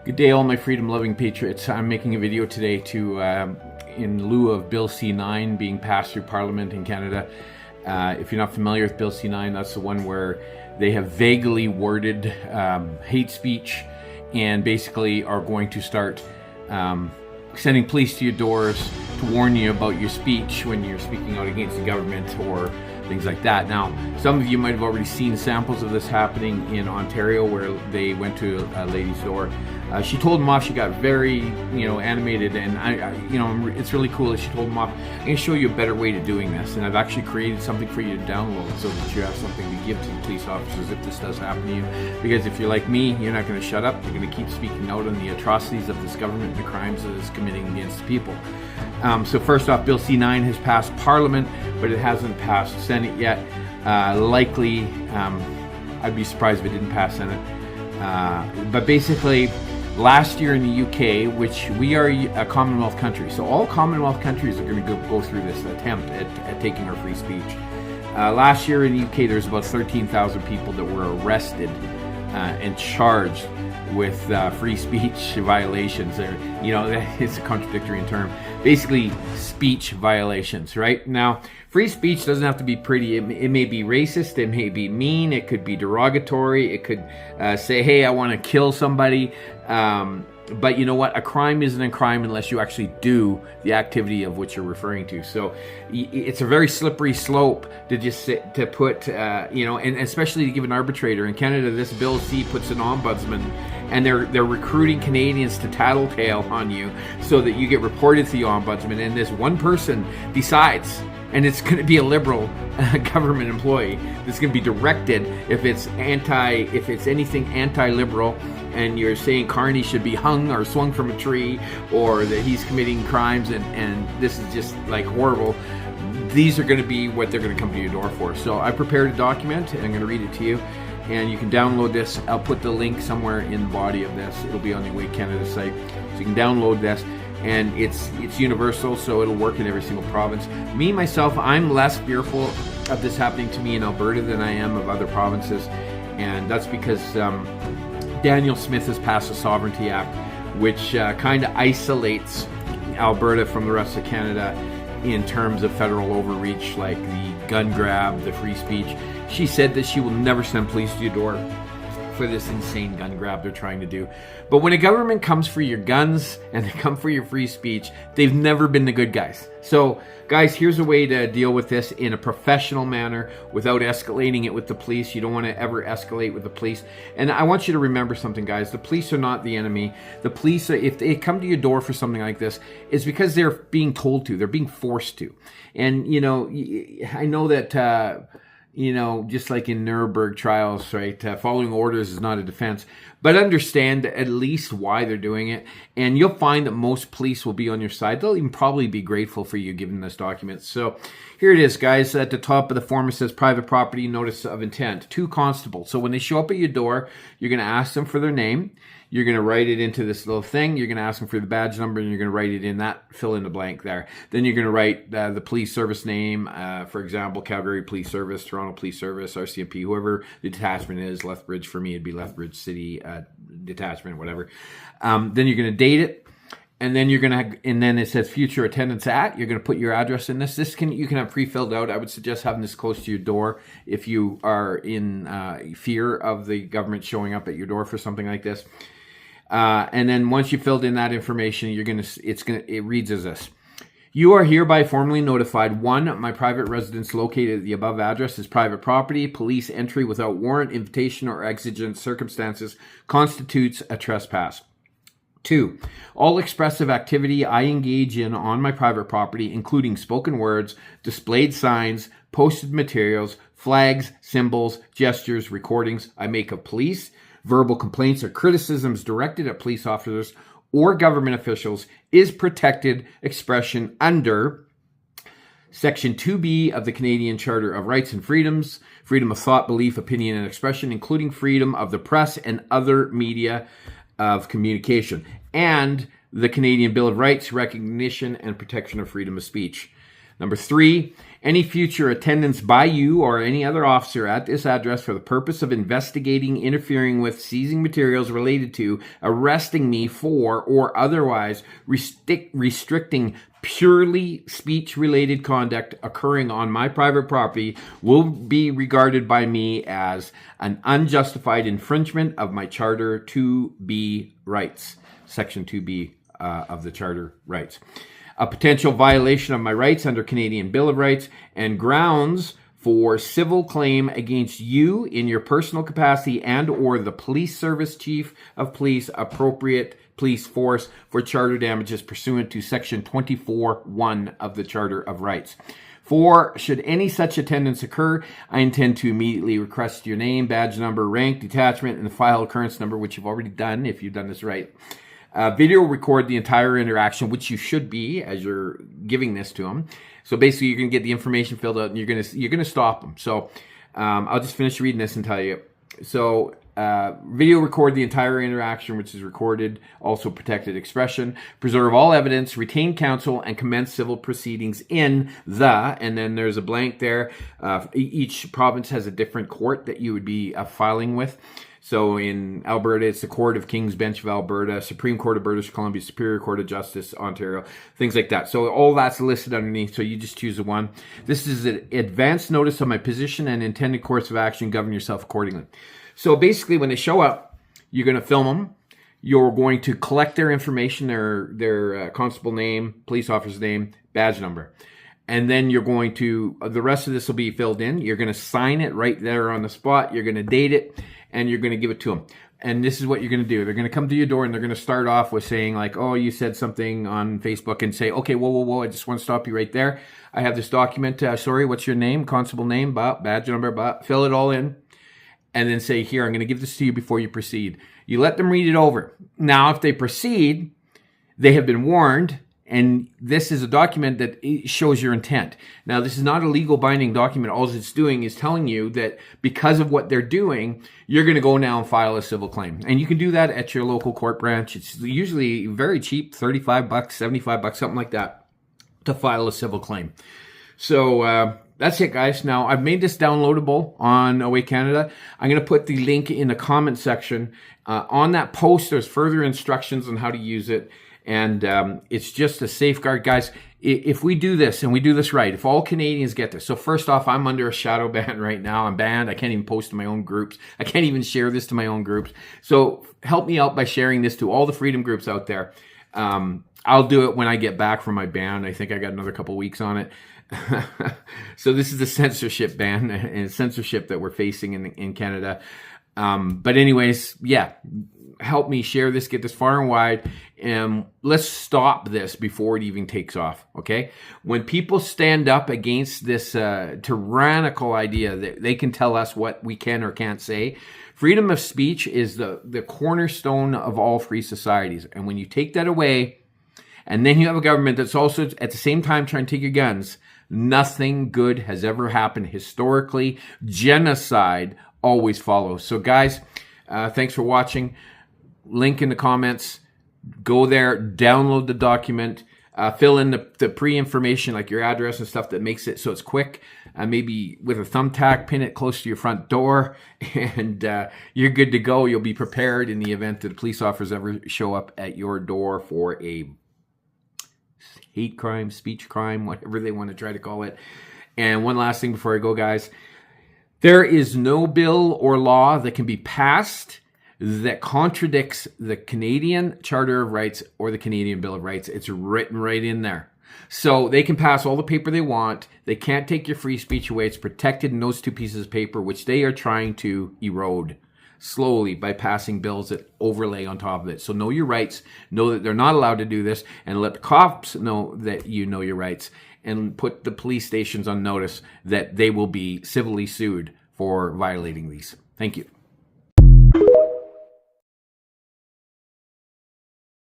Good day, all my freedom-loving patriots. I'm making a video today in lieu of Bill C-9 being passed through Parliament in Canada. If you're not familiar with Bill C-9, that's the one where they have vaguely worded hate speech and basically are going to start sending police to your doors to warn you about your speech when you're speaking out against the government or things like that. Now, some of you might have already seen samples of this happening in Ontario, where they went to a lady's door. She told them off. She got very, animated, and it's really cool that she told them off. I'm going to show you a better way to doing this, and I've actually created something for you to download so that you have something to give to the police officers if this does happen to you. Because if you're like me, you're not going to shut up. You're going to keep speaking out on the atrocities of this government and the crimes that it's committing against the people. So first off, Bill C-9 has passed Parliament, but it hasn't passed Senate yet. Likely, I'd be surprised if it didn't pass Senate. But basically, last year in the UK, which we are a Commonwealth country, so all Commonwealth countries are going to go through this attempt at taking our free speech. Last year in the UK, there's about 13,000 people that were arrested and charged with free speech violations. It's a contradictory term. Basically, speech violations, right? Now, free speech doesn't have to be pretty. It may be racist. It may be mean. It could be derogatory. It could say, hey, I want to kill somebody. But you know what? A crime isn't a crime unless you actually do the activity of which you're referring to. So it's a very slippery slope to just put, and especially to give an arbitrator. In Canada, this Bill C puts an ombudsman, and they're recruiting Canadians to tattletale on you so that you get reported to the ombudsman, and this one person decides. And it's going to be a liberal government employee that's going to be directed if it's anything anti-liberal, and you're saying Carney should be hung or swung from a tree, or that he's committing crimes, and this is just like horrible. These are going to be what they're going to come to your door for. So I prepared a document, and I'm going to read it to you. And you can download this. I'll put the link somewhere in the body of this. It'll be on the Awake Canada site, so you can download this. And it's universal, so it'll work in every single province. Me, myself, I'm less fearful of this happening to me in Alberta than I am of other provinces. And that's because Daniel Smith has passed a Sovereignty Act, which kind of isolates Alberta from the rest of Canada in terms of federal overreach, like the gun grab, the free speech. She said that she will never send police to your door for this insane gun grab they're trying to do. But when a government comes for your guns and they come for your free speech, they've never been the good guys. So guys, here's a way to deal with this in a professional manner without escalating it with the police. You don't want to ever escalate with the police. And I want you to remember something, guys. The police are not the enemy. The police, if they come to your door for something like this, it's because they're being told to. They're being forced to. And, I know that just like in Nuremberg trials, right? Following orders is not a defense, but understand at least why they're doing it. And you'll find that most police will be on your side. They'll even probably be grateful for you giving this document. So here it is, guys. At the top of the form, it says private property notice of intent to constable. So when they show up at your door, you're going to ask them for their name. You're going to write it into this little thing. You're going to ask them for the badge number, and you're going to write it in that, fill in the blank there. Then you're going to write the police service name, for example, Calgary Police Service, Toronto Police Service, RCMP, whoever the detachment is. Lethbridge, for me, it'd be Lethbridge City Detachment, whatever. Then you're going to date it. And then and then it says future attendance at. You're going to put your address in this. You can have pre-filled out. I would suggest having this close to your door if you are in fear of the government showing up at your door for something like this. And then once you filled in that information, it reads as this. You are hereby formally notified. 1, my private residence located at the above address is private property. Police entry without warrant, invitation, or exigent circumstances constitutes a trespass. 2, all expressive activity I engage in on my private property, including spoken words, displayed signs, posted materials, flags, symbols, gestures, recordings I make of police, verbal complaints or criticisms directed at police officers or government officials, is protected expression under Section 2B of the Canadian Charter of Rights and Freedoms, freedom of thought, belief, opinion, and expression, including freedom of the press and other media of communication, and the Canadian Bill of Rights, recognition and protection of freedom of speech. Number 3, any future attendance by you or any other officer at this address for the purpose of investigating, interfering with, seizing materials related to, arresting me for, or otherwise restricting purely speech-related conduct occurring on my private property will be regarded by me as an unjustified infringement of my Charter 2B rights, Section 2B of the Charter rights. A potential violation of my rights under Canadian Bill of Rights and grounds for civil claim against you in your personal capacity and or the police service chief of police, appropriate police force for charter damages pursuant to Section 24(1) of the Charter of Rights. 4, should any such attendance occur, I intend to immediately request your name, badge number, rank, detachment, and the file occurrence number, which you've already done if you've done this right. Video record the entire interaction, which you should be as you're giving this to them. So basically, you're going to get the information filled out, and you're going to stop them. So I'll just finish reading this and tell you. So video record the entire interaction, which is recorded, also protected expression. Preserve all evidence, retain counsel, and commence civil proceedings in the, and then there's a blank there. Each province has a different court that you would be filing with. So in Alberta, it's the Court of King's Bench of Alberta, Supreme Court of British Columbia, Superior Court of Justice, Ontario, things like that. So all that's listed underneath, so you just choose the one. This is an advance notice of my position and intended course of action. Govern yourself accordingly. So basically, when they show up, you're going to film them. You're going to collect their information, their constable name, police officer's name, badge number. And then you're going to, the rest of this will be filled in. You're going to sign it right there on the spot. You're going to date it, and you're going to give it to them. And this is what you're going to do. They're going to come to your door, and they're going to start off with saying like, oh, you said something on Facebook, and say, okay, whoa, I just want to stop you right there. I have this document. Sorry, what's your name? Constable name, badge number, fill it all in. And then say, here, I'm going to give this to you before you proceed. You let them read it over. Now, if they proceed, they have been warned. And this is a document that shows your intent. Now, this is not a legal binding document. All it's doing is telling you that because of what they're doing, you're going to go now and file a civil claim. And you can do that at your local court branch. It's usually very cheap, $35, $75, something like that, to file a civil claim. So that's it, guys. Now, I've made this downloadable on Away Canada. I'm going to put the link in the comment section. On that post, there's further instructions on how to use it. And it's just a safeguard, guys. If we do this and we do this right, if all Canadians get this. So first off, I'm under a shadow ban right now. I'm banned. I can't even post to my own groups. I can't even share this to my own groups. So help me out by sharing this to all the freedom groups out there. I'll do it when I get back from my ban. I think I got another couple weeks on it. So this is the censorship ban and censorship that we're facing in Canada. But anyways, yeah, help me share this, get this far and wide, and let's stop this before it even takes off, okay? When people stand up against this tyrannical idea that they can tell us what we can or can't say, freedom of speech is the cornerstone of all free societies. And when you take that away, and then you have a government that's also at the same time trying to take your guns, nothing good has ever happened historically. Genocide always follows. So guys, thanks for watching. Link in the comments. Go there, download the document, fill in the pre-information like your address and stuff that makes it so it's quick. Maybe with a thumbtack, pin it close to your front door, and you're good to go. You'll be prepared in the event that the police officers ever show up at your door for a hate crime, speech crime, whatever they want to try to call it. And one last thing before I go, guys. There is no bill or law that can be passed that contradicts the Canadian Charter of Rights or the Canadian Bill of Rights. It's written right in there. So they can pass all the paper they want. They can't take your free speech away. It's protected in those two pieces of paper, which they are trying to erode slowly by passing bills that overlay on top of it. So know your rights, know that they're not allowed to do this, and let the cops know that you know your rights, and put the police stations on notice that they will be civilly sued for violating these. Thank you.